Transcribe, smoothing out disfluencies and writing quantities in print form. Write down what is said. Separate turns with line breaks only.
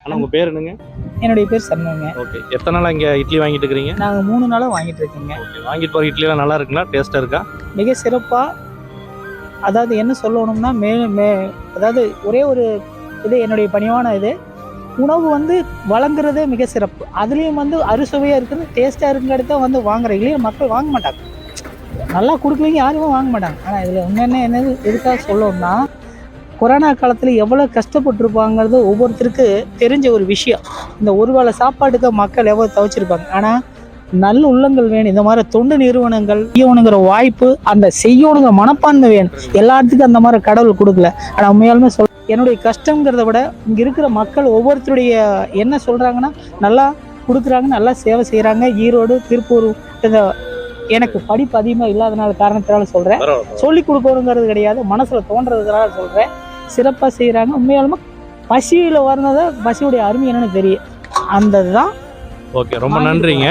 ஆனால் உங்கள் பேர் என்னங்க?
என்னுடைய பேர் சண்முகங்க.
ஓகே. எத்தனை நாளாக இங்கே இட்லி வாங்கிட்டு இருக்கிறீங்க?
நாங்கள் 3 நாளாக வாங்கிட்டு இருக்கீங்க.
ஓகே. வாங்கிட்டு போகிற இட்லிலாம் நல்லா இருக்குங்களா? டேஸ்ட்டாக இருக்கா?
மிக சிறப்பாக, அதாவது என்ன சொல்லணும்னா அதாவது ஒரே ஒரு இது என்னுடைய பணிவான இது, உணவு வழங்குறதே மிக சிறப்பு. அதுலேயும் அறுசுவையாக இருக்குது, டேஸ்ட்டாக இருக்குங்கிறது தான் வாங்குறேன். இல்லையா மக்கள் வாங்க மாட்டாங்க, நல்லா கொடுக்குறீங்க யாருமே வாங்க மாட்டாங்க. ஆனால் இதில் என்னது எதுக்காக சொல்லணும்னா, கொரோனா காலத்தில் எவ்வளோ கஷ்டப்பட்டுருப்பாங்கிறது ஒவ்வொருத்தருக்கு தெரிஞ்ச ஒரு விஷயம். இந்த ஒரு வேளை சாப்பாட்டுக்கு மக்கள் எவ்வளோ தவிச்சிருப்பாங்க. ஆனால் நல்ல உள்ளங்கள் வேணும், இந்த மாதிரி தொண்டு நிறுவனங்கள் செய்யணுங்கிற வாய்ப்பு, அந்த செய்யணுங்கிற மனப்பான்மை வேணும். எல்லாத்துக்கும் அந்த மாதிரி கடவுள் கொடுக்கல. ஆனால் உண்மையாலுமே என்னுடைய கஷ்டங்கிறத விட இங்கே இருக்கிற மக்கள் ஒவ்வொருத்தருடைய என்ன சொல்கிறாங்கன்னா, நல்லா கொடுக்குறாங்க, நல்லா சேவை செய்கிறாங்க. ஈரோடு, திருப்பூர், எனக்கு படிப்பு அதிகமாக இல்லாதனால காரணத்தினால சொல்கிறேன், சொல்லி கொடுக்கணுங்கிறது கிடையாது, மனசில் தோன்றதுனால சொல்கிறேன். சிறப்பாக செய்கிறாங்க. உண்மையாலுமே பசியில் வரணுதான், பசியுடைய அருமை என்னன்னு தெரியும். அந்த தான்.
ஓகே, ரொம்ப நன்றிங்க.